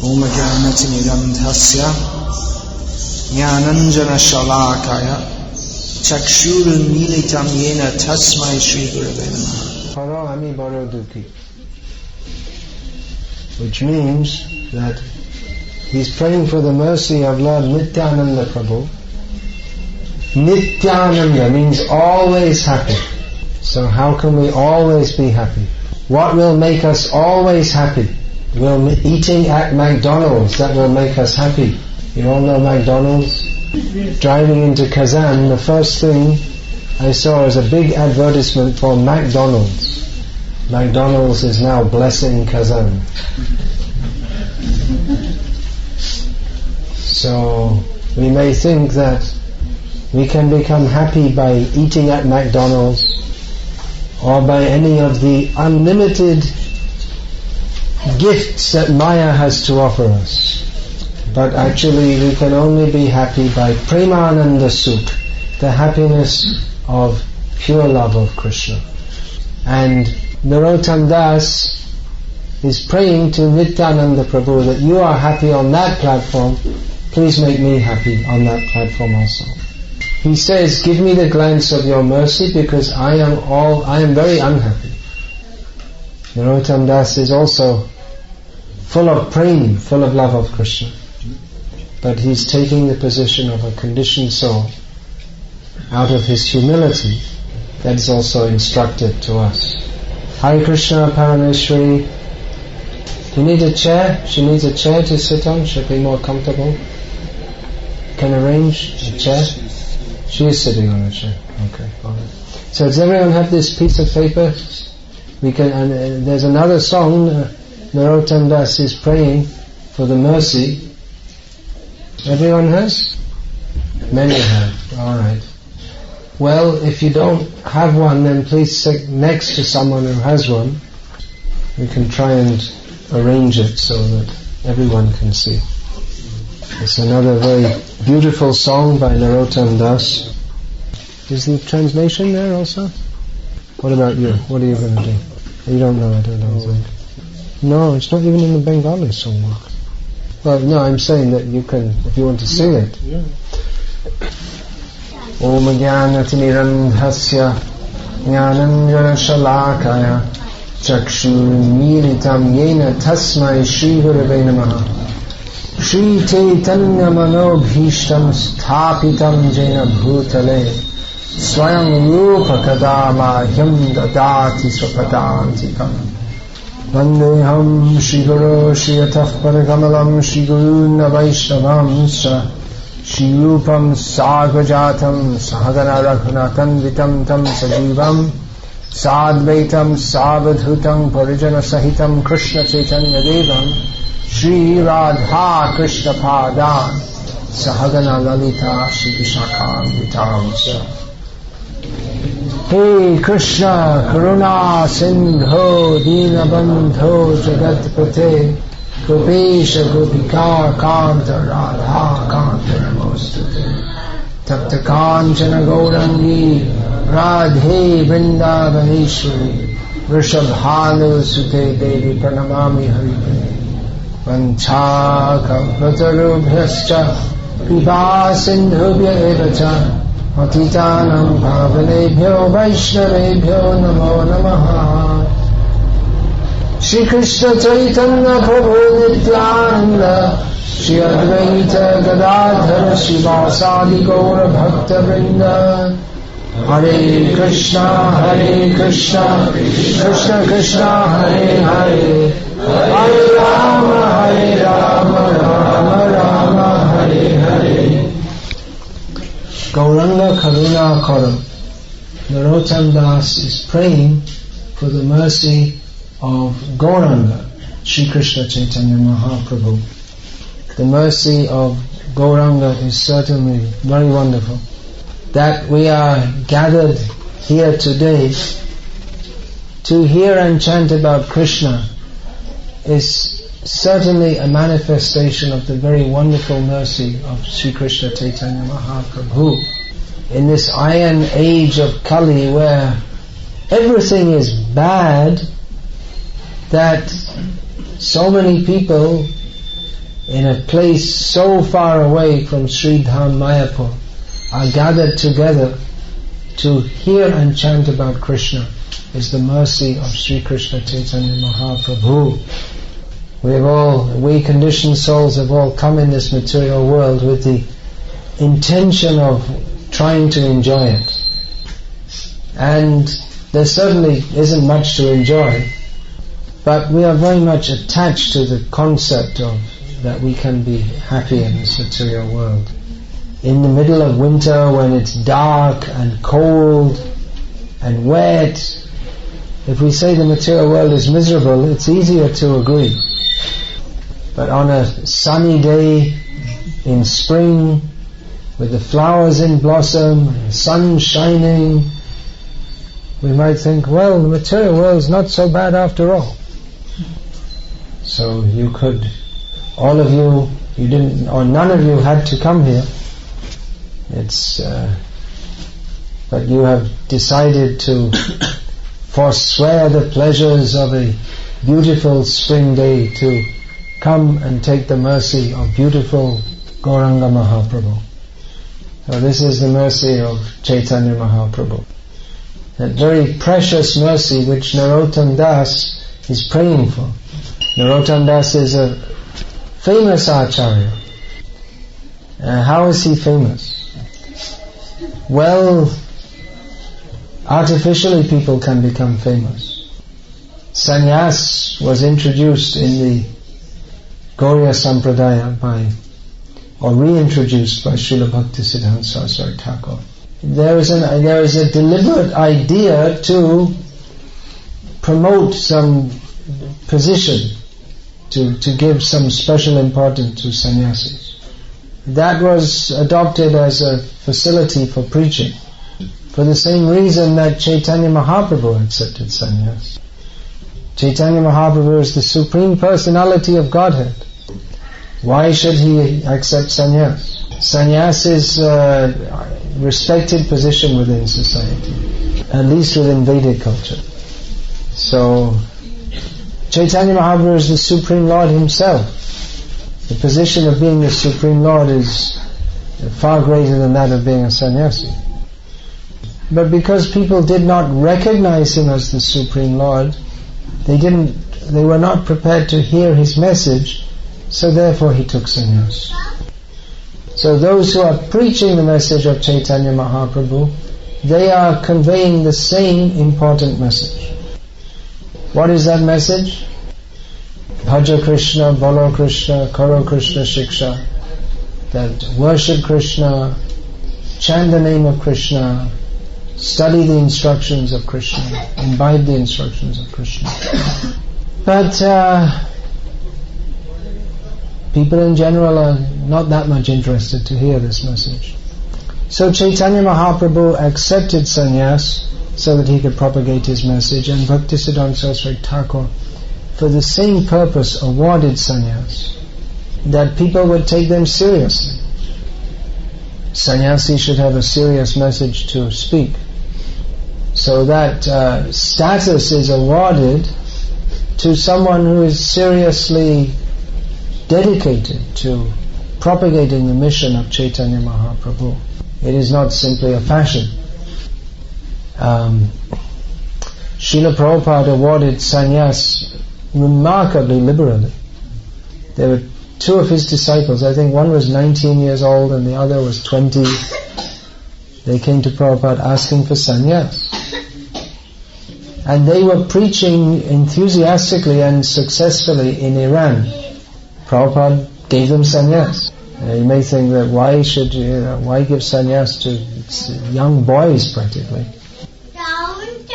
Om Jnanatinidandhasya Jnananjana Shalakaya Chakshurunmilitam Yena Tasmai Shri Gurave Namaha. Paro Ami Baro Dukhi. Which means that he's praying for the mercy of Lord Nityananda Prabhu. Nityananda means always happy. So how can we always be happy? What will make us always happy? Will eating at McDonald's, that will make us happy. You all know McDonald's? Driving into Kazan, the first thing I saw was a big advertisement for McDonald's. McDonald's is now blessing Kazan. So we may think that we can become happy by eating at McDonald's or by any of the unlimited gifts that Maya has to offer us. But actually we can only be happy by Premananda Sukh, the happiness of pure love of Krishna. And Narottam Das is praying to Nityananda Prabhu that you are happy on that platform, please make me happy on that platform also. He says, give me the glance of your mercy because I am very unhappy. Narottam Das is also full of prema, full of love of Krishna. But he's taking the position of a conditioned soul out of his humility that is also instructed to us. Hare Krishna Parameshwari. Do you need a chair? She needs a chair to sit on, she'll be more comfortable. Can arrange a chair? She is sitting on a chair. Okay, alright. So does everyone have this piece of paper? We can. And there's another song. Narottam Das is praying for the mercy. Everyone has? Many have. Alright. Well, if you don't have one, then please sit next to someone who has one. We can try and arrange it so that everyone can see. It's another very beautiful song by Narottam Das. Is the translation there also? What about you? What are you going to do? You don't know it, I don't think. No, it's not even in the Bengali song. Well, no, I'm saying that you can, if you want to sing it. Yeah. Om Jnanatinirandhasya Jnananjana Shalakaya Chakshurunmilitam Yena Tasmai Shri Gurave Namaha. Shri Chaitanya Manobhishtam Sthapitam Jena Bhutale Swayam Rupa Kadama Hyam Dadati Swapadantikam Vandeham Shri Guru Shri Ataf Paragamalam Shri Guru Navaishnavam Shri Rupam Sarvajatam Sahagana Raghunathan Vitam Tam Sajivam Sadvaitam Savadhutam Parijana Sahitam Krishna Chaitanya Devam Shri Radha Krishna Padan Sahagana Lalita Shri Vishakam Vitam. Hey Krishna Karuna Sindho Dinabandho Jagatpate Gopesha Gopika Kanta Radha Kanta Namostute Tapta Kanchana Gaurangi Radhe Vrindavaneshwari Vrishabhanu Sute Devi Pranamami Haripane Vanchakalpatarubhyascha Kripa Sindhubhya evacha Patitanam Pavanebhyo Vaishnavebhyo Namo Namaha. Shri Krishna Chaitanya Prabhu Nityananda Shri Advaita Gadadhara Shivasadi Gaura Bhakta Vrinda. Hare Krishna Krishna Krishna Hare Hare Hare Rama Rama Rama Hare Hare. Gauranga Karuna Karam. Narottam Das is praying for the mercy of Gauranga, Sri Krishna Chaitanya Mahaprabhu. The mercy of Gauranga is certainly very wonderful. That we are gathered here today to hear and chant about Krishna is certainly a manifestation of the very wonderful mercy of Sri Krishna Chaitanya Mahaprabhu. In this iron age of Kali where everything is bad, that so many people in a place so far away from Sri Dham Mayapur are gathered together to hear and chant about Krishna is the mercy of Sri Krishna Chaitanya Mahaprabhu. We conditioned souls have all come in this material world with the intention of trying to enjoy it. And there certainly isn't much to enjoy, but we are very much attached to the concept of that we can be happy in this material world. In the middle of winter, when it's dark and cold and wet, if we say the material world is miserable, it's easier to agree. But on a sunny day in spring, with the flowers in blossom, and the sun shining, we might think, well, the material world is not so bad after all. So you could, all of you, you didn't, or none of you had to come here. But you have decided to forswear the pleasures of a beautiful spring day to come and take the mercy of beautiful Gauranga Mahaprabhu. So this is the mercy of Chaitanya Mahaprabhu. That very precious mercy which Narottam Das is praying for. Narottam Das is a famous Acharya. How is he famous? Well, artificially people can become famous. Sannyas was introduced in the Gauriya Sampradaya or reintroduced by Srila Bhakti Siddhanta Saraswati Thakur. There is a deliberate idea to promote some position, to give some special importance to sannyasis. That was adopted as a facility for preaching, for the same reason that Chaitanya Mahaprabhu accepted sannyas. Chaitanya Mahaprabhu is the Supreme Personality of Godhead. Why should he accept sannyas? Sannyas is a respected position within society, at least within Vedic culture. So, Chaitanya Mahaprabhu is the Supreme Lord himself. The position of being the Supreme Lord is far greater than that of being a sannyasi. But because people did not recognize him as the Supreme Lord, they were not prepared to hear his message, so therefore he took sannyas. So those who are preaching the message of Chaitanya Mahaprabhu, they are conveying the same important message. What is that message? Bhaja Krishna, Bolo Krishna, Karo Krishna Shiksha. That worship Krishna, chant the name of Krishna, study the instructions of Krishna, imbibe the instructions of Krishna. But people in general are not that much interested to hear this message. So Chaitanya Mahaprabhu accepted sannyas so that he could propagate his message, and Bhaktisiddhanta Saraswati Thakur, for the same purpose, awarded sannyas, that people would take them seriously. Sannyasi should have a serious message to speak. So that status is awarded to someone who is seriously dedicated to propagating the mission of Chaitanya Mahaprabhu. It is not simply a fashion. Srila Prabhupada awarded sannyas remarkably liberally. There were two of his disciples, I think one was 19 years old and the other was 20. They came to Prabhupada asking for sannyas. And they were preaching enthusiastically and successfully in Iran. Prabhupada gave them sannyas. You may think that why give sannyas to young boys practically?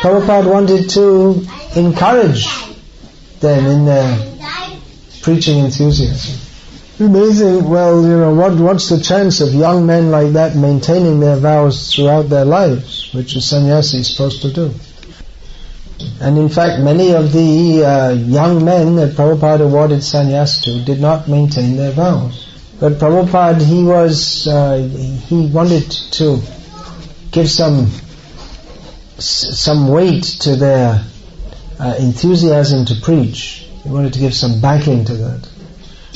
Prabhupada wanted to encourage them in their preaching enthusiasm. Amazing. Well, what's the chance of young men like that maintaining their vows throughout their lives, which a sannyasi is supposed to do? And in fact, many of the young men that Prabhupada awarded sannyas to did not maintain their vows. But Prabhupada, he wanted to give some weight to their enthusiasm to preach. He wanted to give some backing to that.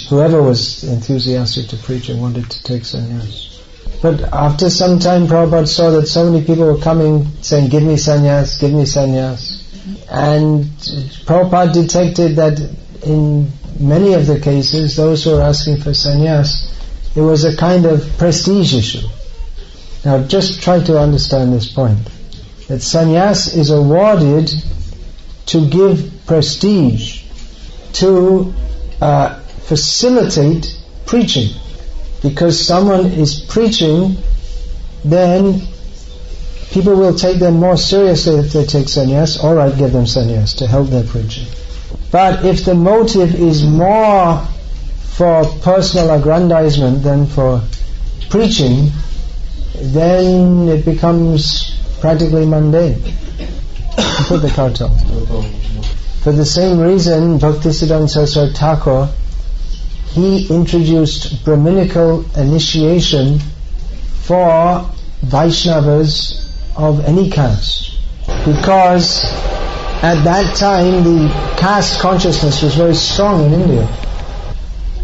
Whoever was enthusiastic to preaching wanted to take sannyas. But after some time, Prabhupada saw that so many people were coming saying, give me sannyas, give me sannyas. And Prabhupada detected that in many of the cases, those who were asking for sannyas, it was a kind of prestige issue. Now just try to understand this point. That sannyas is awarded to give prestige, to facilitate preaching. Because someone is preaching, then people will take them more seriously if they take sannyas. Alright, give them sannyas to help their preaching. But if the motive is more for personal aggrandizement than for preaching, then it becomes practically mundane. Put the cartel. For the same reason, Bhaktisiddhanta Saraswati Thakur, he introduced Brahminical initiation for Vaishnavas of any caste. Because at that time the caste consciousness was very strong in India.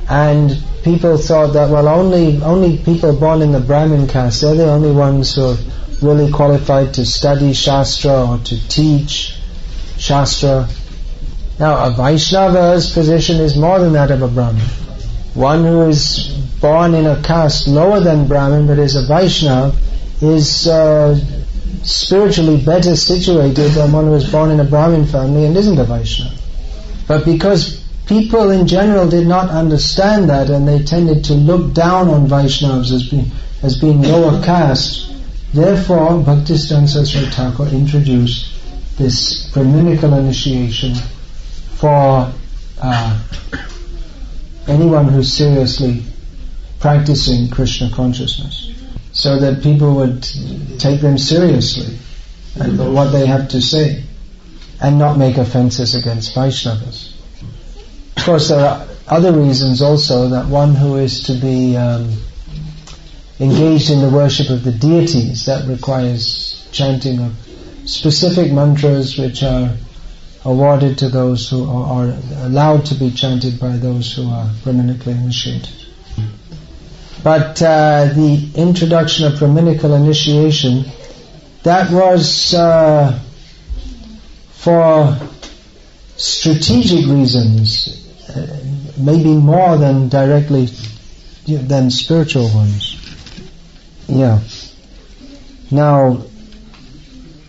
And people thought that, well, only people born in the Brahmin caste, they're the only ones who are really qualified to study Shastra or to teach Shastra. Now, a Vaishnava's position is more than that of a Brahmin. One who is born in a caste lower than Brahmin but is a Vaishnava is spiritually better situated than one who is born in a Brahmin family and isn't a Vaishnava. But because people in general did not understand that, and they tended to look down on Vaishnavas as being lower caste, therefore Bhaktisiddhanta Saraswati Thakur introduced this Brahminical initiation for anyone who's seriously practicing Krishna consciousness, so that people would take them seriously and what they have to say and not make offenses against Vaishnavas. Of course, there are other reasons also, that one who is to be engaged in the worship of the deities, that requires chanting of specific mantras which are awarded to those who are allowed to be chanted by those who are Brahminically initiated. But the introduction of Brahminical initiation, that was for strategic reasons, maybe more than directly than spiritual ones. Yeah. Now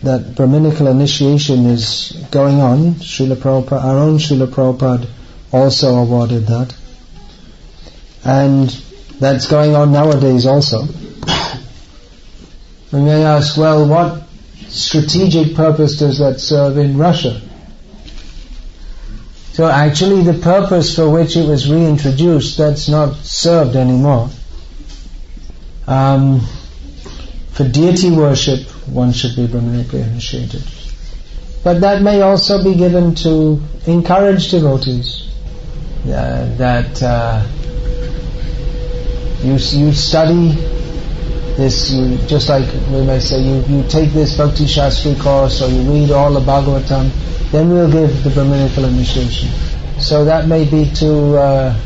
that Brahminical initiation is going on, Srila Prabhupada, our own Srila Prabhupada also awarded that, and that's going on nowadays also. We may ask, well, what strategic purpose does that serve in Russia? So actually the purpose for which it was reintroduced, that's not served anymore. For deity worship, one should be Brahminically initiated. But that may also be given to encourage devotees. You study this, just like we may say, you take this Bhakti Shastri course, or you read all the Bhagavatam, then we'll give the Brahminical initiation. So that may be to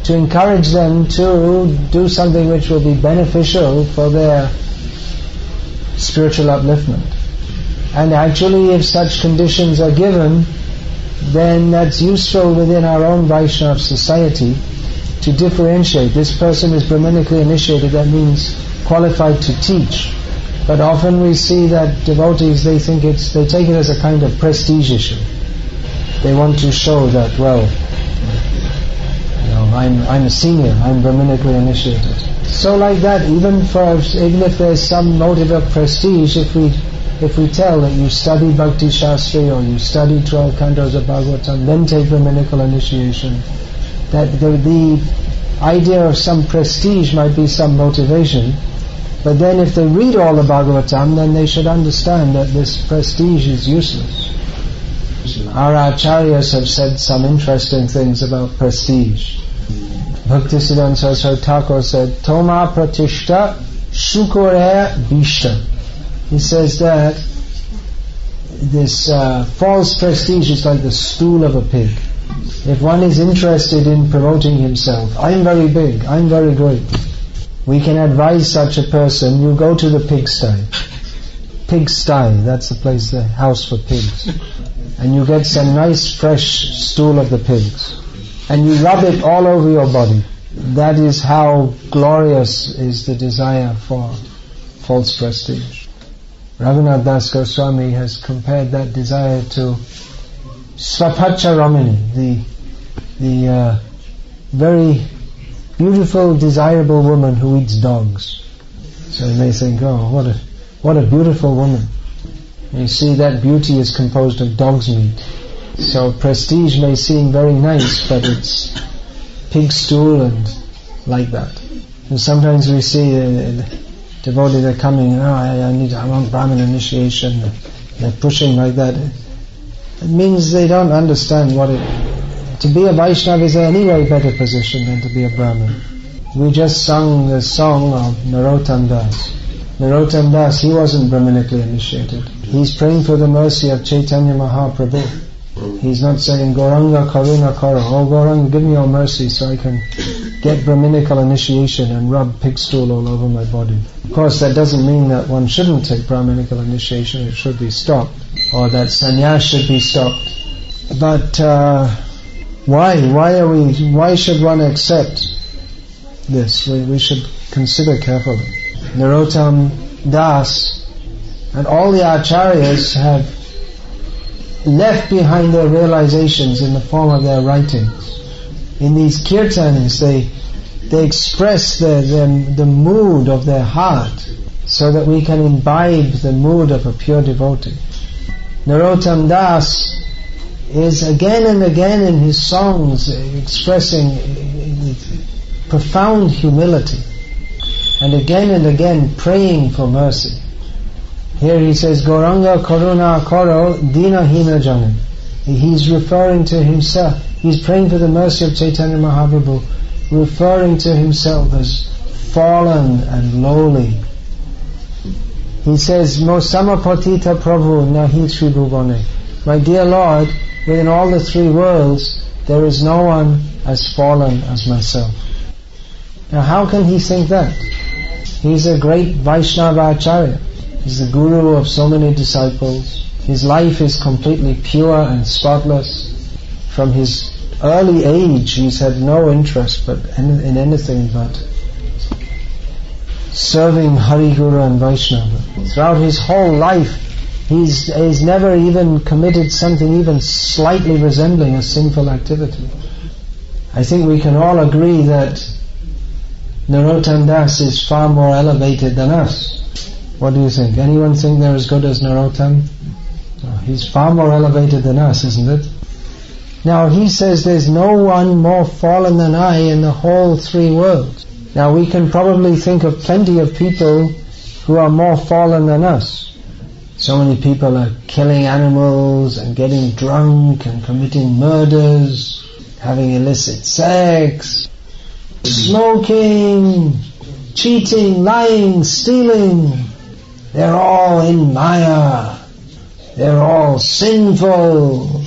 encourage them to do something which will be beneficial for their spiritual upliftment. And actually, if such conditions are given, then that's useful within our own Vaishnava society to differentiate. This person is Brahminically initiated, that means qualified to teach. But often we see that devotees, they take it as a kind of prestige issue. They want to show that, well, I'm a senior, I'm Brahminically initiated. So like that, even if there's some motive of prestige, if we tell that you study Bhakti Shastri or you study 12 cantos of Bhagavatam, then take Brahminical initiation, that the idea of some prestige might be some motivation. But then if they read all the Bhagavatam, then they should understand that this prestige is useless. Our acharyas have said some interesting things about prestige. Bhaktisiddhanta Saraswati Thakur said, Toma pratishta shukore bishta. He says that this false prestige is like the stool of a pig. If one is interested in promoting himself, I'm very big, I'm very great, we can advise such a person, you go to the pigsty. Pigsty, that's the place, the house for pigs. And you get some nice fresh stool of the pigs. And you rub it all over your body. That is how glorious is the desire for false prestige. Raghunath Das Goswami has compared that desire to Swapacha Ramani, the very beautiful, desirable woman who eats dogs. So you may think, oh, what a beautiful woman. And you see, that beauty is composed of dog's meat. So prestige may seem very nice, but it's pig stool and like that. And sometimes we see devotees are coming, I want Brahmin initiation. They're pushing like that. It means they don't understand what it... To be a Vaishnava is anyway better position than to be a Brahmin. We just sung the song of Narottam Das. Narottam Das, he wasn't Brahminically initiated. He's praying for the mercy of Chaitanya Mahaprabhu. He's not saying, Gauranga Karuna Karo, oh Gauranga, give me your mercy so I can get Brahminical initiation and rub pig stool all over my body. Of course, that doesn't mean that one shouldn't take Brahminical initiation, it should be stopped, or that sannyas should be stopped. But why should one accept this? We should consider carefully. Narottam Das and all the acharyas have left behind their realizations in the form of their writings. In these kirtans, they express the mood of their heart so that we can imbibe the mood of a pure devotee. Narottam Das is again and again in his songs expressing profound humility and again praying for mercy. Here he says, Gauranga Karuna Karo Dina Hina Jana. He's referring to himself. He's praying for the mercy of Chaitanya Mahaprabhu, referring to himself as fallen and lowly. He says, Mo samapatita Prabhu nahi tribhuvane. My dear Lord, within all the three worlds, there is no one as fallen as myself. Now how can he think that? He's a great Vaishnava Acharya. He's the guru of so many disciples. His life is completely pure and spotless. From his early age, he's had no interest in anything but serving Hari Guru and Vaishnava. Throughout his whole life, he's never even committed something even slightly resembling a sinful activity. I think we can all agree that Narottam Das is far more elevated than us. What do you think? Anyone think they're as good as Narottam? No, he's far more elevated than us, isn't it? Now he says there's no one more fallen than I in the whole three worlds. Now we can probably think of plenty of people who are more fallen than us. So many people are killing animals and getting drunk and committing murders, having illicit sex, smoking, cheating, lying, stealing. They're all in Maya. They're all sinful.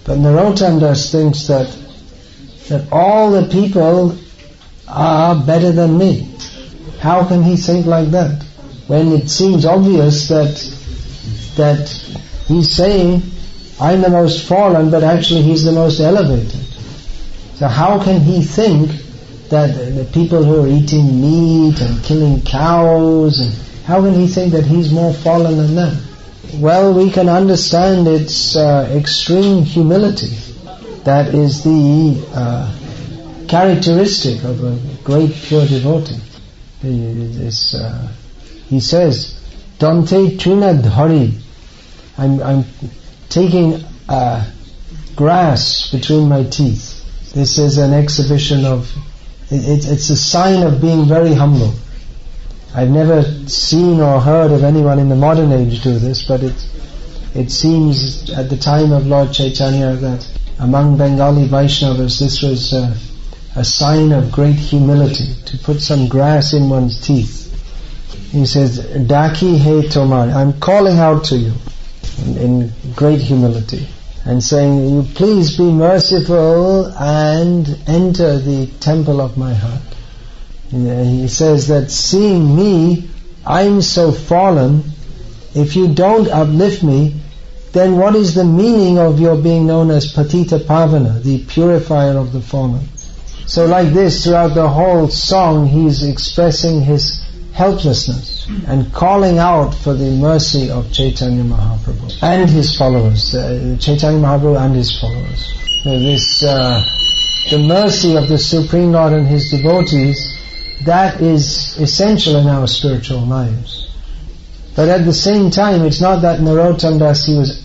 But Narottam Das thinks that all the people are better than me. How can he think like that? When it seems obvious that he's saying, I'm the most fallen, but actually he's the most elevated. So how can he think that the people who are eating meat and killing cows, and how can he think that he's more fallen than them? Well, we can understand its extreme humility. That is the characteristic of a great pure devotee. He says, Dante Trina Dhari. I'm taking grass between my teeth. This is an exhibition of... It's a sign of being very humble. I've never seen or heard of anyone in the modern age do this, but it seems at the time of Lord Chaitanya that among Bengali Vaishnavas this was a sign of great humility, to put some grass in one's teeth. He says, Daki he tomar, I'm calling out to you. in great humility, and saying, "You please be merciful and enter the temple of my heart." He says that seeing me, I'm so fallen, if you don't uplift me, then what is the meaning of your being known as Patita Pavana, the purifier of the fallen? So like this, throughout the whole song, he's expressing his helplessness and calling out for the mercy of Chaitanya Mahaprabhu and his followers, Chaitanya Mahaprabhu and his followers. The mercy of the Supreme Lord and his devotees, that is essential in our spiritual lives. But at the same time, it's not that Narottam Das, he was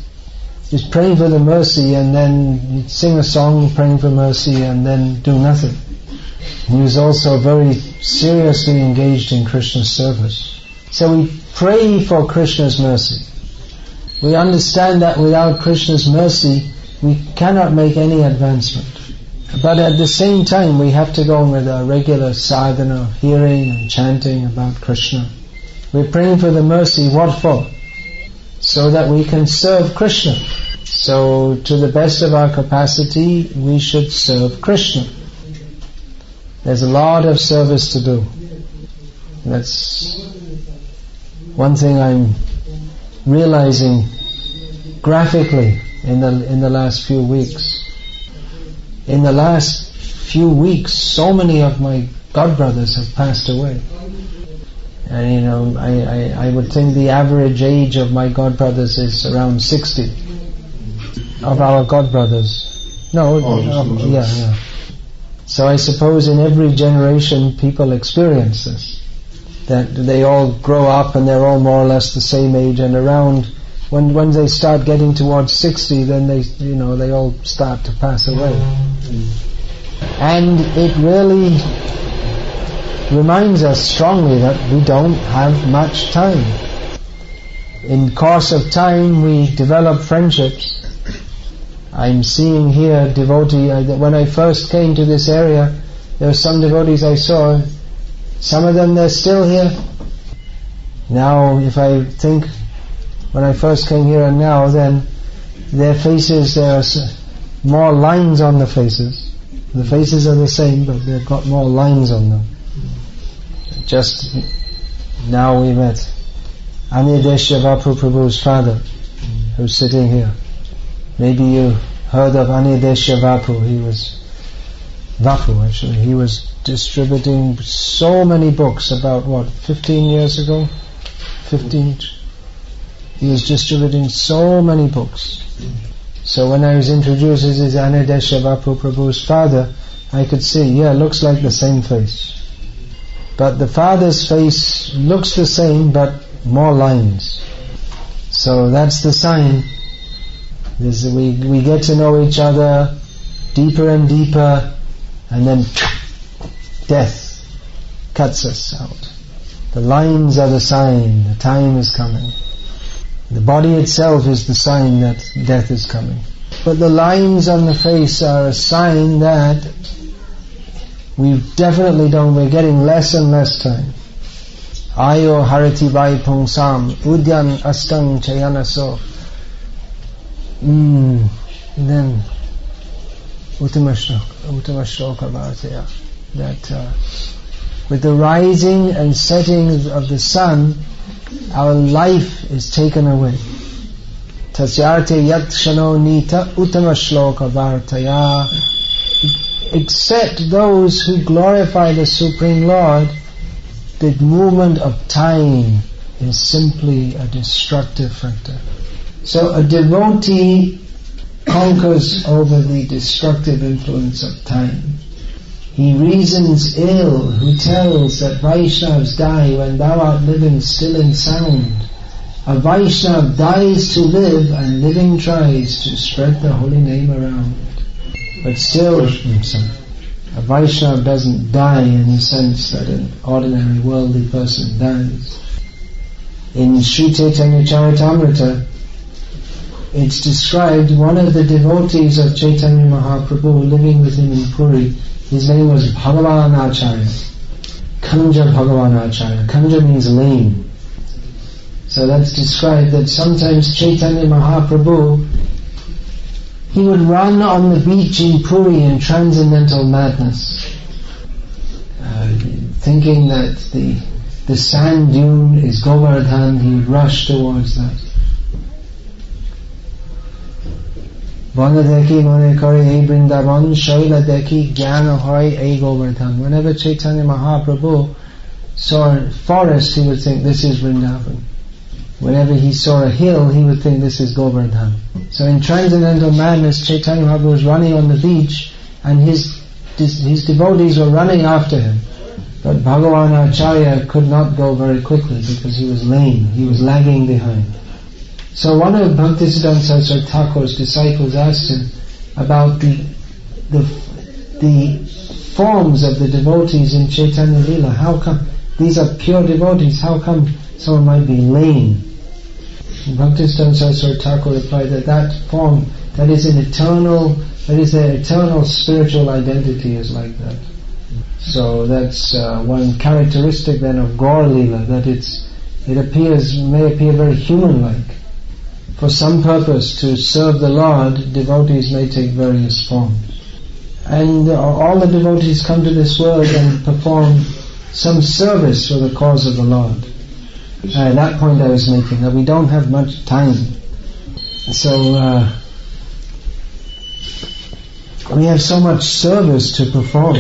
just praying for the mercy and then he'd sing a song praying for mercy and then do nothing. He was also very seriously engaged in Krishna's service. So we pray for Krishna's mercy. We understand that without Krishna's mercy, we cannot make any advancement. But at the same time, we have to go on with our regular sadhana, hearing and chanting about Krishna. We're praying for the mercy, what for? So that we can serve Krishna. So to the best of our capacity, we should serve Krishna. There's a lot of service to do. That's one thing I'm realizing graphically in the last few weeks. In the last few weeks, so many of my godbrothers have passed away. And I would think the average age of my godbrothers is around 60. Of our godbrothers. Yeah. So I suppose in every generation people experience this. That they all grow up and they're all more or less the same age, and around when they start getting towards 60, then they all start to pass away. And it really reminds us strongly that we don't have much time. In course of time we develop friendships. I'm seeing here devotee, when I first came to this area, there were some devotees I saw, some of them they're still here. Now if I think when I first came here and now, then their faces, there are more lines on the faces. The faces are the same, but they've got more lines on them. Just now we met Anirudesha Vapu Prabhu's father, who's sitting here. Maybe you heard of Anirudesha Vapu. He was distributing so many books about 15 years ago? 15? He was distributing so many books. So when I was introduced as Anirudesha Vapu Prabhu's father, I could see, looks like the same face. But the father's face looks the same, but more lines. So that's the sign. We get to know each other deeper and deeper, and then death cuts us out. The lines are the sign, the time is coming. The body itself is the sign that death is coming. But the lines on the face are a sign that we're getting less and less time. Ayo harati vai pungsam udyan astang chayanaso. Then Uttamashloka Bharatiya, that with the rising and setting of the sun, our life is taken away. Tasyarte yat shano nita Uttamashloka Bharatiya. Except those who glorify the Supreme Lord, the movement of time is simply a destructive factor. So a devotee conquers over the destructive influence of time. He reasons ill who tells that Vaishnavas die when thou art living still in sound. A Vaishnav dies to live, and living tries to spread the holy name around. But still, a Vaishnava doesn't die in the sense that an ordinary worldly person dies. In Sri Chaitanya Charitamrita, it's described one of the devotees of Chaitanya Mahaprabhu living with him in Puri. His name was Bhagavan Acharya. Kanja Bhagavan Acharya. Kanja means lame. So that's described that sometimes Chaitanya Mahaprabhu, he would run on the beach in Puri in transcendental madness, thinking that the sand dune is Govardhan. He would rush towards that. Vana deki mone kare ei Vrindavan, Shaila deki jnana hoy ei Govardhan. Whenever Chaitanya Mahaprabhu saw a forest, he would think this is Vrindavan. Whenever he saw a hill, he would think this is Govardhan. So in transcendental madness, Chaitanya Mahaprabhu was running on the beach, and his devotees were running after him. But Bhagavan Acharya could not go very quickly because he was lame. He was lagging behind. So one of Bhaktisiddhanta Saraswati Thakur's disciples asked him about the forms of the devotees in Chaitanya Leela. How come these are pure devotees? How come someone might be lame? Bhaktisiddhanta Saraswati Thakur replied that form, that is their eternal spiritual identity is like that. So that's one characteristic then of Gaur Leela, that it may appear very human-like. For some purpose, to serve the Lord, devotees may take various forms. And all the devotees come to this world and perform some service for the cause of the Lord. That point I was making, that we don't have much time. So we have so much service to perform.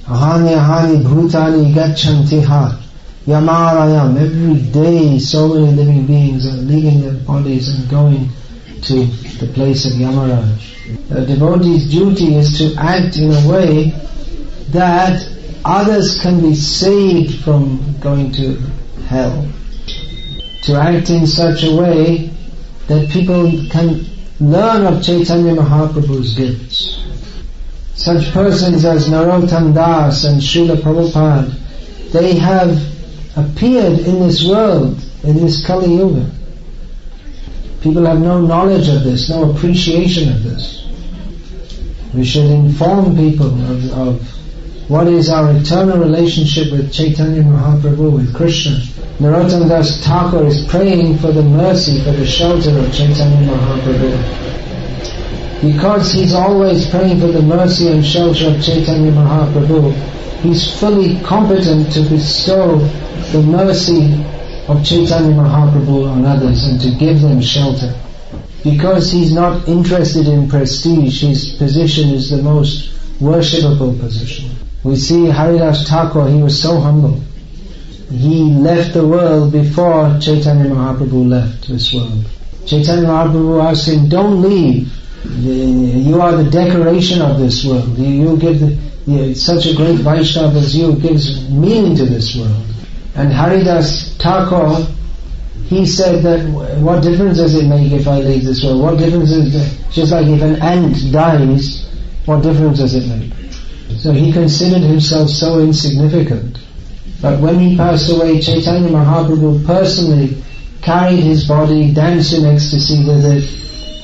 Ahani ahani bhutani gachantiha yamarayam. Every day so many living beings are leaving their bodies and going to the place of Yamaraj. The devotee's duty is to act in a way that others can be saved from going to hell. To act in such a way that people can learn of Chaitanya Mahaprabhu's gifts. Such persons as Narottam Das and Srila Prabhupada, they have appeared in this world, in this Kali Yuga. People have no knowledge of this, no appreciation of this. We should inform people of what is our eternal relationship with Chaitanya Mahaprabhu, with Krishna. Narottam Das Thakur is praying for the mercy, for the shelter of Chaitanya Mahaprabhu. Because he's always praying for the mercy and shelter of Chaitanya Mahaprabhu, he's fully competent to bestow the mercy of Chaitanya Mahaprabhu on others and to give them shelter. Because he's not interested in prestige, his position is the most worshipable position. We see Haridas Thakur, he was so humble. He left the world before Chaitanya Mahaprabhu left this world. Chaitanya Mahaprabhu asked him, don't leave. You are the decoration of this world. You give such a great Vaishnava as you gives meaning to this world. And Haridas Thakur, he said that what difference does it make if I leave this world? What difference is it? Just like if an ant dies, what difference does it make? So he considered himself so insignificant. But when he passed away, Chaitanya Mahaprabhu personally carried his body, danced in ecstasy with it,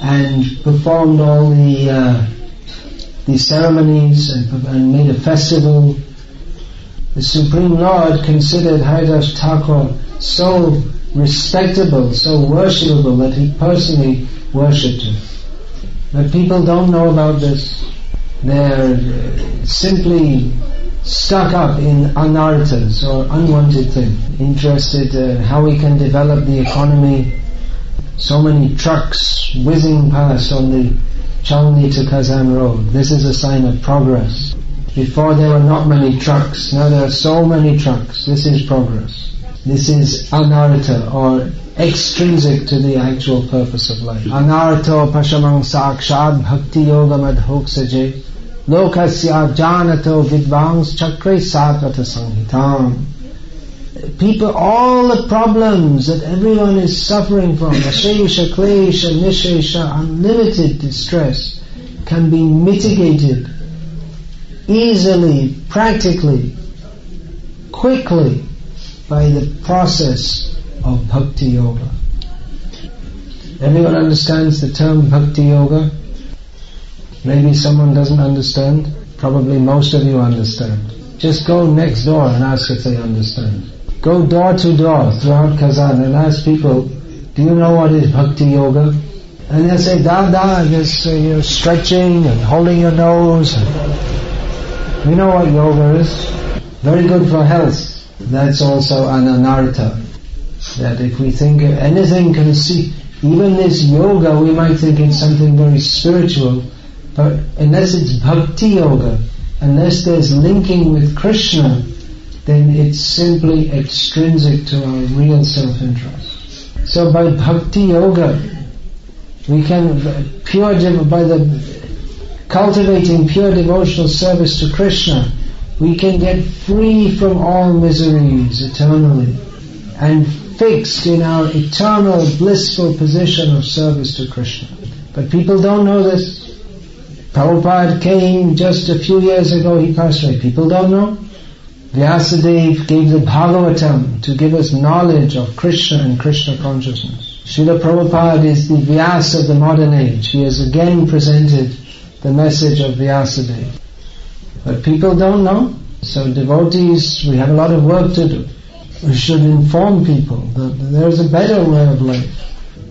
and performed all the ceremonies and made a festival. The Supreme Lord considered Haridas Thakur so respectable, so worshipable, that he personally worshipped him. But people don't know about this. They're simply stuck up in anarthas or unwanted things, interested in how we can develop the economy. So many trucks whizzing past on the Chalni to Kazan road. This is a sign of progress. Before there were not many trucks, now there are so many trucks. This is progress. This is anartha, or extrinsic to the actual purpose of life. Anartho pashamang sakshad bhakti yoga madhoksaje lokasya janato vidvangs chakre satvata sangitam. People, all the problems that everyone is suffering from, ashesha, klesha, nishesha, unlimited distress, can be mitigated easily, practically, quickly by the process of Bhakti Yoga. Everyone understands the term Bhakti Yoga? Maybe someone doesn't understand. Probably most of you understand. Just go next door and ask if they understand. go door to door throughout Kazan and ask people, do you know what is Bhakti Yoga? And they'll say, da, just you're stretching and holding your nose. We know what yoga is. Very good for health. That's also an anartha. That if we think anything can see, even this yoga, we might think it's something very spiritual, but unless it's Bhakti Yoga, unless there's linking with Krishna, then it's simply extrinsic to our real self-interest. So by Bhakti Yoga, we can, by cultivating pure devotional service to Krishna, we can get free from all miseries eternally and fixed in our eternal blissful position of service to Krishna. But people don't know this. Prabhupada came just a few years ago, he passed away. People don't know. Vyasadeva gave the Bhagavatam to give us knowledge of Krishna and Krishna consciousness. Srila Prabhupada is the Vyasa of the modern age. He has again presented the message of Vyasadeva. But people don't know. So devotees, we have a lot of work to do. We should inform people that there is a better way of life.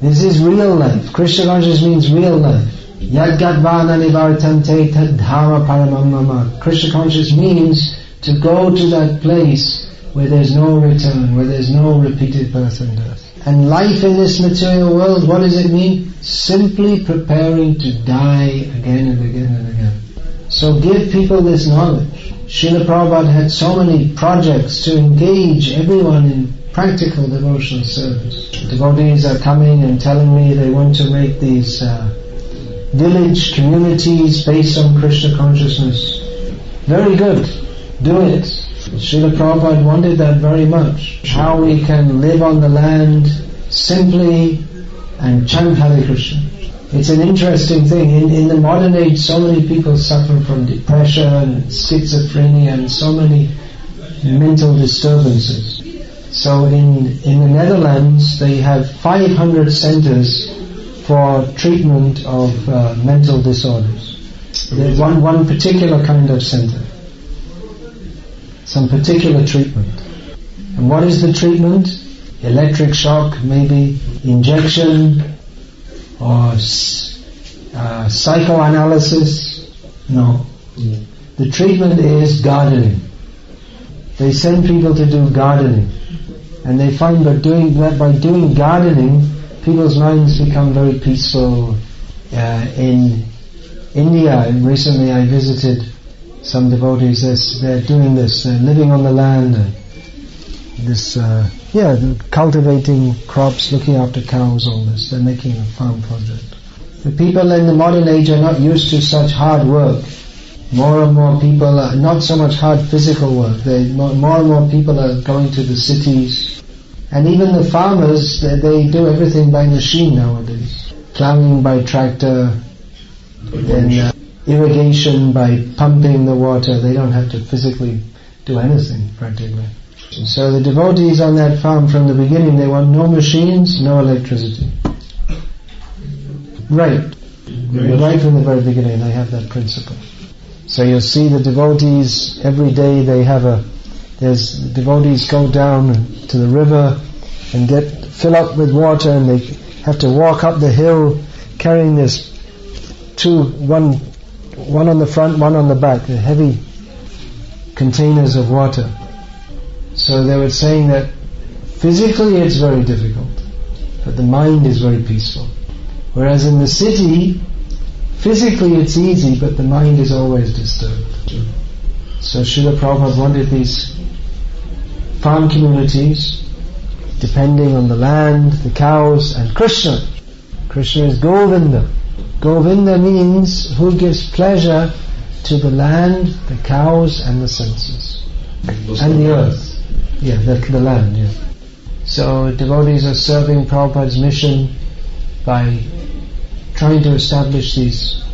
This is real life. Krishna consciousness means real life. Yad gadvana nivartante tad dharma paramam mama. Krishna consciousness means to go to that place where there's no return, where there's no repeated birth and death. And life in this material world, what does it mean? Simply preparing to die again and again and again. So give people this knowledge. Srila Prabhupada had so many projects to engage everyone in practical devotional service. Devotees are coming and telling me they want to make these village communities based on Krishna consciousness. Very good. Do it. Srila Prabhupada wanted that very much. How we can live on the land simply and chant Hare Krishna. It's an interesting thing. In the modern age, so many people suffer from depression and schizophrenia and so many mental disturbances. So in the Netherlands, they have 500 centers for treatment of mental disorders. There's one particular kind of center. Some particular treatment. And what is the treatment? Electric shock, maybe injection, or psychoanalysis? No. The treatment is gardening. They send people to do gardening. And they find by doing gardening, people's minds become very peaceful. In India, recently I visited some devotees. They're doing this, living on the land, cultivating crops, looking after cows, all this. They're making a farm project. The people in the modern age are not used to such hard work. More and more people are not so much hard physical work. More and more people are going to the cities. And even the farmers, they do everything by machine nowadays. Plowing by tractor, then irrigation by pumping the water. They don't have to physically do anything practically. So the devotees on that farm from the beginning, they want no machines, no electricity. Right from the very beginning they have that principle. So you'll see the devotees every day. There's devotees go down to the river and fill up with water, and they have to walk up the hill carrying this one on the front, one on the back, the heavy containers of water. So they were saying that physically it's very difficult, but the mind is very peaceful. Whereas in the city, physically it's easy, but the mind is always disturbed. So Srila Prabhupada wanted these farm communities, depending on the land, the cows, and Krishna. Krishna is Govinda. Govinda means who gives pleasure to the land, the cows, and the senses. And the earth. Yeah, the land, yeah. So devotees are serving Prabhupada's mission by trying to establish these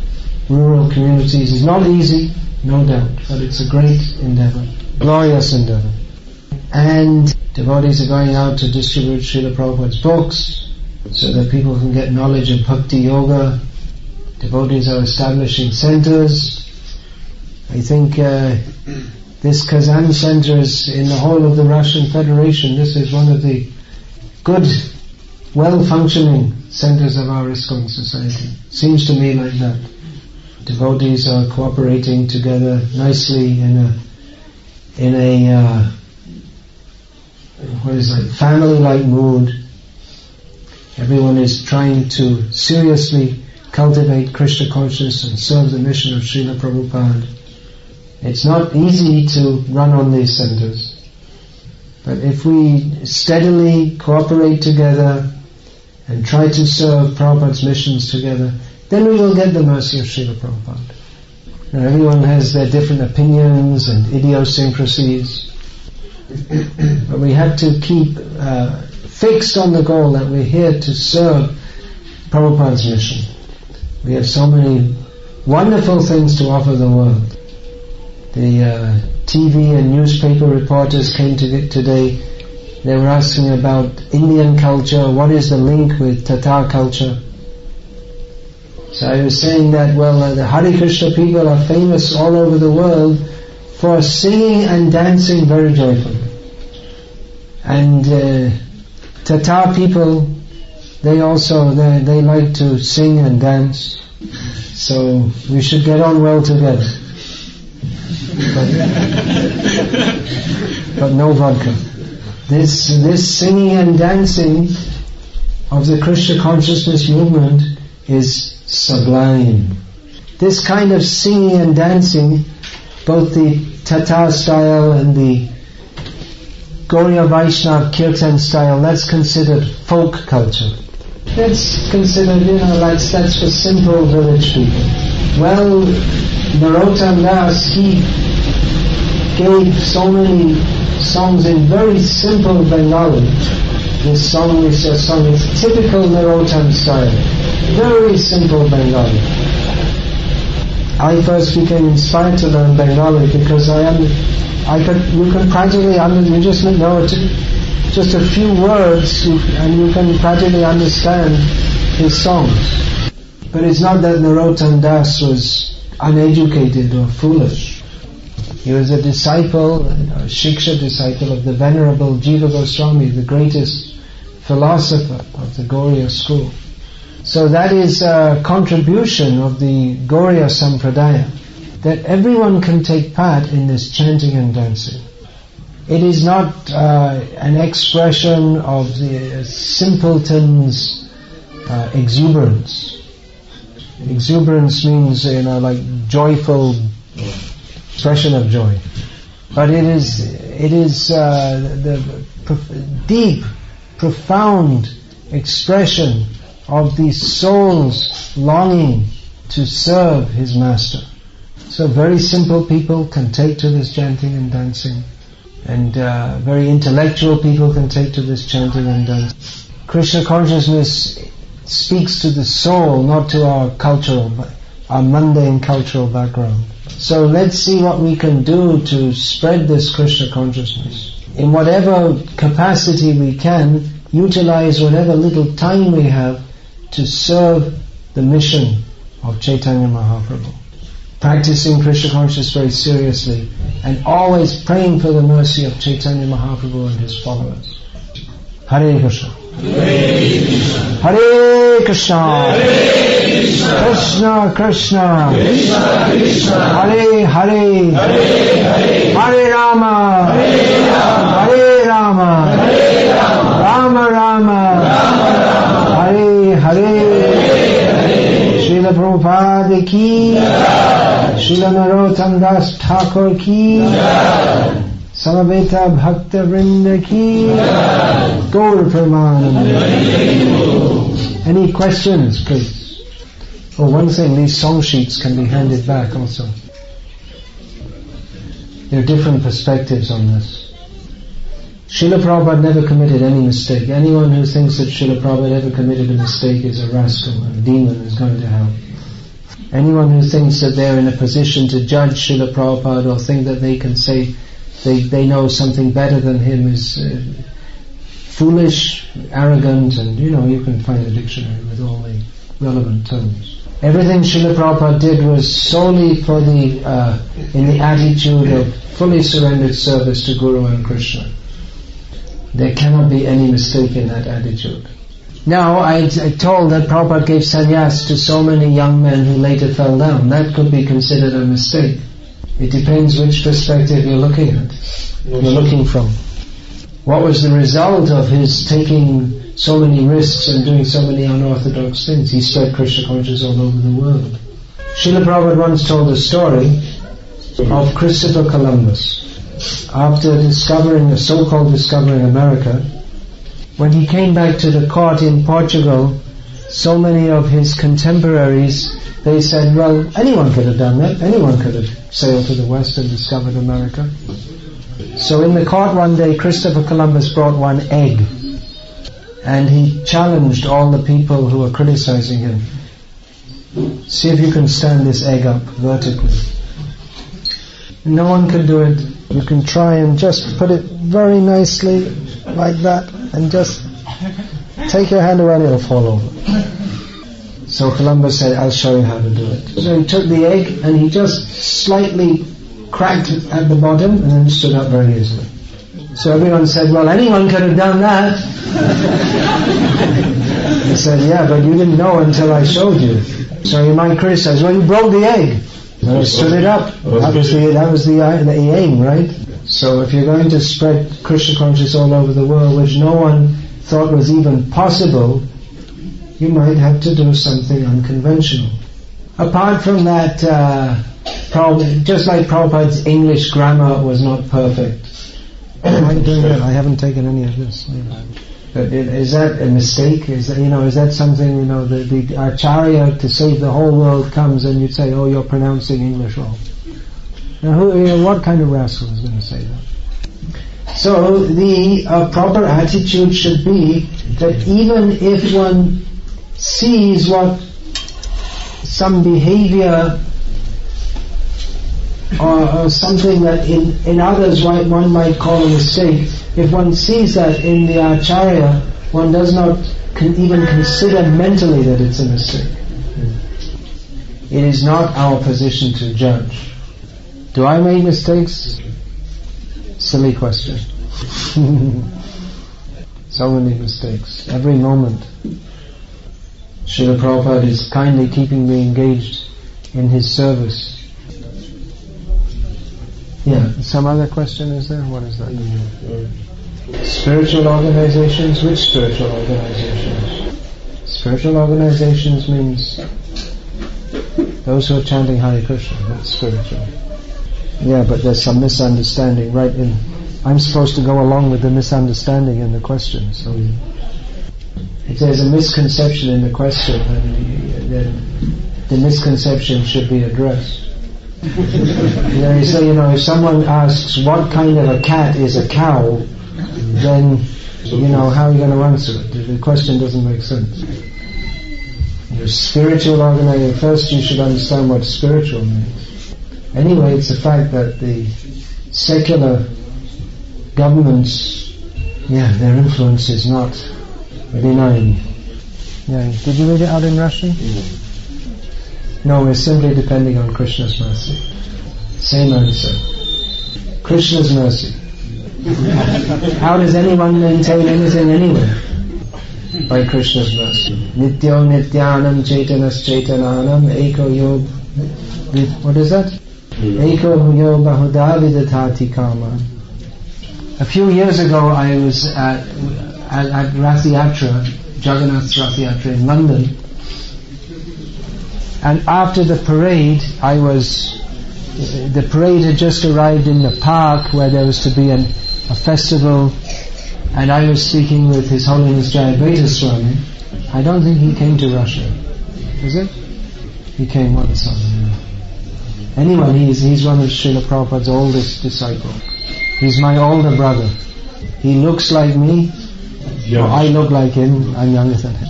rural communities. It's not easy, no doubt, but it's a great endeavor, glorious endeavor. And devotees are going out to distribute Srila Prabhupada's books so that people can get knowledge of Bhakti Yoga. Devotees are establishing centers. I think This Kazan center is in the whole of the Russian Federation. This is one of the good, well-functioning centers of our ISKCON society. Seems to me like that. Devotees are cooperating together nicely in a family-like mood. Everyone is trying to seriously cultivate Krishna consciousness and serve the mission of Srila Prabhupada. It's not easy to run on these centers, but if we steadily cooperate together and try to serve Prabhupada's missions together, then we will get the mercy of Srila Prabhupada. Now, everyone has their different opinions and idiosyncrasies, but we have to keep fixed on the goal that we're here to serve Prabhupada's mission. We have so many wonderful things to offer the world. The TV and newspaper reporters came today. They were asking about Indian culture. What is the link with Tatar culture? So I was saying that, the Hare Krishna people are famous all over the world for singing and dancing very joyfully. And Tatar people, they like to sing and dance. So we should get on well together. But no vodka. This singing and dancing of the Krishna consciousness movement is sublime. This kind of singing and dancing, both the Tatar style and the Gauranga Vaishnava Kirtan style, that's considered folk culture. That's considered, that's for simple village people. Well, Narottam Das, he gave so many songs in very simple Bengali. This song is typical Narottam style. Very simple Bengali. I first became inspired to learn Bengali because you just know just a few words and you can practically understand his songs. But it's not that Narottam Das was uneducated or foolish. He was a disciple, a Shiksha disciple of the Venerable Jiva Goswami, the greatest philosopher of the Gauriya school. So that is a contribution of the Gauriya Sampradaya, that everyone can take part in this chanting and dancing. It is not an expression of the simpleton's exuberance. Exuberance means, like joyful expression of joy. But it is the deep, profound expression of the soul's longing to serve his master. So very simple people can take to this chanting and dancing, and very intellectual people can take to this chanting and dancing. Krishna consciousness speaks to the soul, not to our mundane cultural background. So let's see what we can do to spread this Krishna consciousness. In whatever capacity we can, utilize whatever little time we have to serve the mission of Chaitanya Mahaprabhu. Practicing Krishna consciousness very seriously and always praying for the mercy of Chaitanya Mahaprabhu and his followers. Hare Krishna. Hare Krishna. Krishna Krishna. Hare Hare. Hare Rama. Hare Rama. Rama Rama. Hare Hare. Srila Prabhupada ki. Srila Narottam Das Thakur ki. Samaveta Bhakta Vrinda ki. Gaur Pramanam. Any questions, please? One thing, these song sheets can be handed back also. There are different perspectives on this. Srila Prabhupada never committed any mistake. Anyone who thinks that Srila Prabhupada ever committed a mistake is a rascal, a demon is going to hell. Anyone who thinks that they're in a position to judge Srila Prabhupada or think that they can say they know something better than him is foolish, arrogant, and you can find a dictionary with all the relevant terms. Everything Srila Prabhupada did was solely in the attitude of fully surrendered service to Guru and Krishna. There cannot be any mistake in that attitude. Now, I told that Prabhupada gave sannyas to so many young men who later fell down. That could be considered a mistake. It depends which perspective you're looking at, you're looking from. What was the result of his taking so many risks and doing so many unorthodox things? He spread Krishna consciousness all over the world. Srila Prabhupada once told a story of Christopher Columbus. After so-called discovering America, when he came back to the court in Portugal, so many of his contemporaries, they said, well, anyone could have done that. Anyone could have sailed to the west and discovered America. So in the court one day, Christopher Columbus brought one egg, and he challenged all the people who were criticizing him. See if you can stand this egg up vertically. No one can do it. You can try and just put it very nicely like that, and just take your hand around it, it'll fall over. So Columbus said, I'll show you how to do it. So he took the egg and he just slightly cracked it at the bottom and then stood up very easily. So everyone said, well, anyone could have done that. He said, yeah, but you didn't know until I showed you. So you might criticize, well, you broke the egg. Well, you stood it up. That was the aim, right? So if you're going to spread Krishna consciousness all over the world, which no one thought was even possible, you might have to do something unconventional. Apart from that, just like Prabhupada's English grammar was not perfect. Am I doing that? I haven't taken any of this. But is that a mistake? Is that something, the Acharya to save the whole world comes and you'd say, oh, you're pronouncing English wrong. Now, what kind of rascal is going to say that? So the proper attitude should be that even if one sees what some behavior or something that in others one might call a mistake, if one sees that in the Acharya, one does not even consider mentally that it's a mistake. It is not our position to judge. Do I make mistakes? Silly question. So many mistakes. Every moment. Srila Prabhupada is kindly keeping me engaged in his service. Yeah, some other question is there? What is that? Spiritual organizations? Which spiritual organizations? Spiritual organizations means those who are chanting Hare Krishna. That's spiritual. Yeah, but there's some misunderstanding right in. I'm supposed to go along with the misunderstanding in the question. So if there's a misconception in the question, then the misconception should be addressed. You say, if someone asks what kind of a cat is a cow, then how are you going to answer it? The question doesn't make sense. Your spiritual organization, first you should understand what spiritual means. Anyway, it's the fact that the secular governments, their influence is not benign. Yeah, did you read it out in Russian? No, we're simply depending on Krishna's mercy. Same answer. Krishna's mercy. How does anyone maintain anything anywhere? By Krishna's mercy. Nityo nityanam chaitanas chaitananam eko yog. What is that? Eko yog bahuda vidatati kama. A few years ago I was at Rath Yatra, Jagannath's Rath Yatra in London. And after the parade, the parade had just arrived in the park where there was to be a festival, and I was speaking with His Holiness Jayabheta Swami. I don't think he came to Russia. Is it? He came once. Anyway, he's one of Srila Prabhupada's oldest disciples. He's my older brother. He looks like me, or I look like him, I'm younger than him.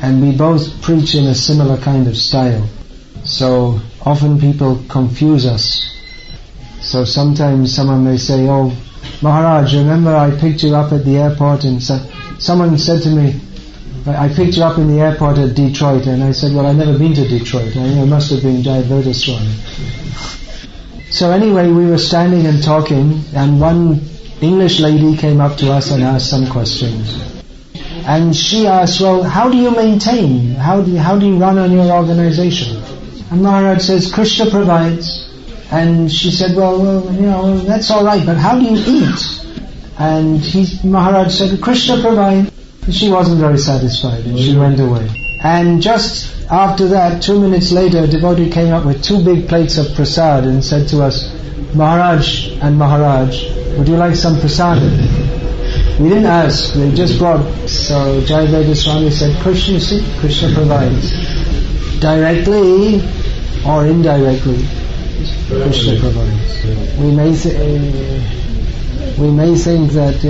And we both preach in a similar kind of style. So often people confuse us. So sometimes someone may say, oh, Maharaj, remember I picked you up at the airport, and someone said to me, I picked you up in the airport at Detroit, and I said, well, I've never been to Detroit. I must have been Jayabheta Swami. So anyway, we were standing and talking, and one English lady came up to us and asked some questions. And she asked, well, how do you maintain? How do you run on your organization? And Maharaj says, Krishna provides. And she said, well, that's all right, but how do you eat? And Maharaj said, Krishna provides. She wasn't very satisfied, and she went away. And just after that, 2 minutes later, a devotee came up with 2 big plates of prasad and said to us, Maharaj and Maharaj, would you like some prasad? We didn't ask, they just brought. So Jayaveda Swami said, Krishna provides. Directly or indirectly, Krishna provides. We may think that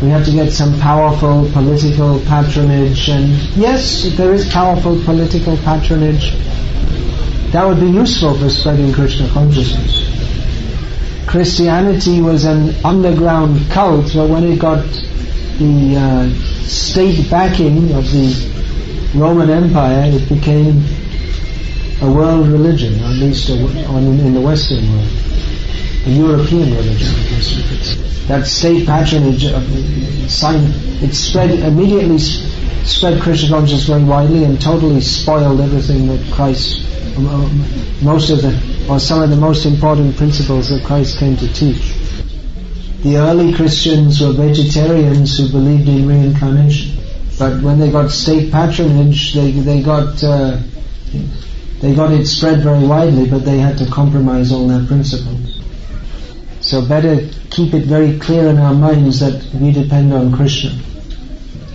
we have to get some powerful political patronage, and yes, if there is powerful political patronage, that would be useful for spreading Krishna consciousness. Christianity was an underground cult, but when it got the state backing of the Roman Empire, it became a world religion, or at least in the Western world, a European religion, I guess you could say. That state patronage, it immediately spread Krishna consciousness very widely and totally spoiled everything that Christ, some of the most important principles that Christ came to teach. The early Christians were vegetarians who believed in reincarnation, but when they got state patronage, they got it spread very widely, but they had to compromise all their principles. So better keep it very clear in our minds that we depend on Krishna.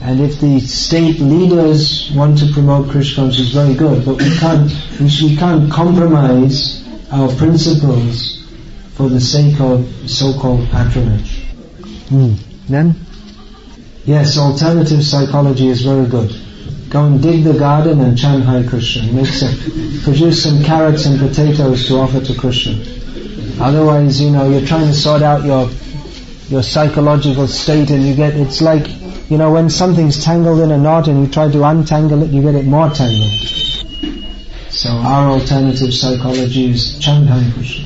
And if the state leaders want to promote Krishna consciousness, very good, but we can't compromise our principles for the sake of so-called patronage. Then? Yes, alternative psychology is very good. Go and dig the garden and chant Hare Krishna. Produce some carrots and potatoes to offer to Krishna. Otherwise, you're trying to sort out your psychological state, and it's like, when something's tangled in a knot and you try to untangle it, you get it more tangled. So our alternative psychology is chant Hare Krishna.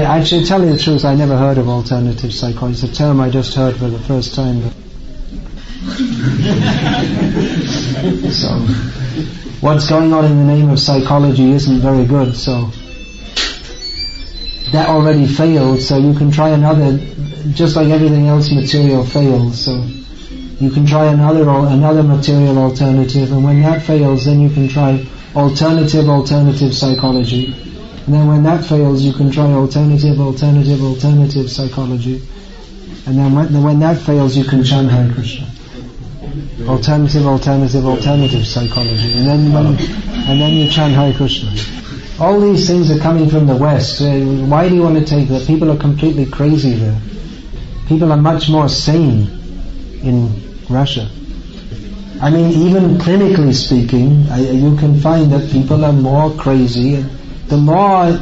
Actually, tell you the truth, I never heard of alternative psychology. It's a term I just heard for the first time. So, what's going on in the name of psychology isn't very good, so that already failed, so you can try another, just like everything else material fails, so you can try another material alternative, and when that fails, then you can try alternative psychology. And then when that fails, you can try alternative psychology. And then when that fails, you can chant Hare Krishna. Alternative psychology. And then you chant Hare Krishna. All these things are coming from the West. Why do you want to take that? People are completely crazy there. People are much more sane in Russia. Even clinically speaking, you can find that people are more crazy. The more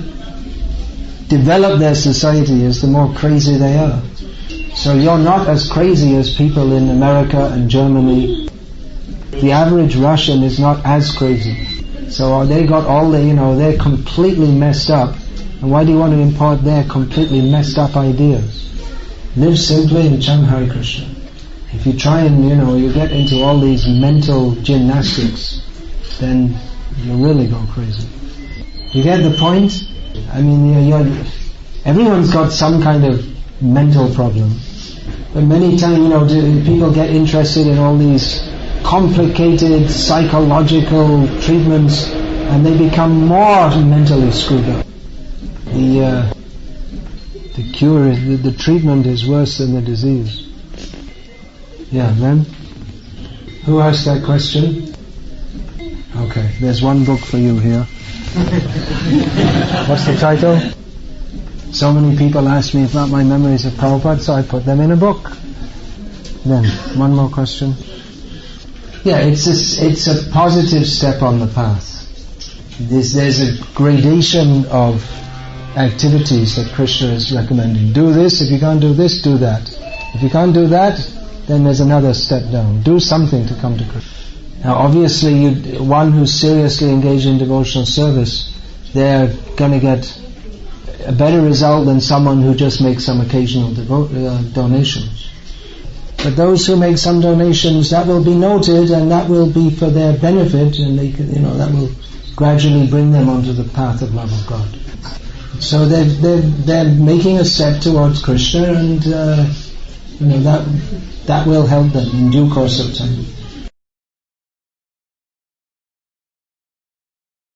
developed their society is, the more crazy they are. So you're not as crazy as people in America and Germany. The average Russian is not as crazy. So they got all they're completely messed up. And why do you want to import their completely messed up ideas? Live simply and chant Hare Krishna. If you try and, you get into all these mental gymnastics, then you really go crazy. You get the point? Everyone's got some kind of mental problem. But many times, people get interested in all these complicated psychological treatments, and they become more mentally screwed up. The cure, the treatment is worse than the disease. Yeah, then? Who asked that question? Okay, there's one book for you here. What's the title? So many people ask me about my memories of Prabhupada, so I put them in a book. Then, one more question. Yeah, it's a positive step on the path. There's a gradation of activities that Krishna is recommending. Do this, if you can't do this, do that. If you can't do that, then there's another step down. Do something to come to Krishna. Now obviously one who's seriously engaged in devotional service, they're going to get a better result than someone who just makes some occasional donations. But those who make some donations, that will be noted and that will be for their benefit, and they can, that will gradually bring them onto the path of love of God. So they're making a step towards Krishna, and that will help them in due course of time.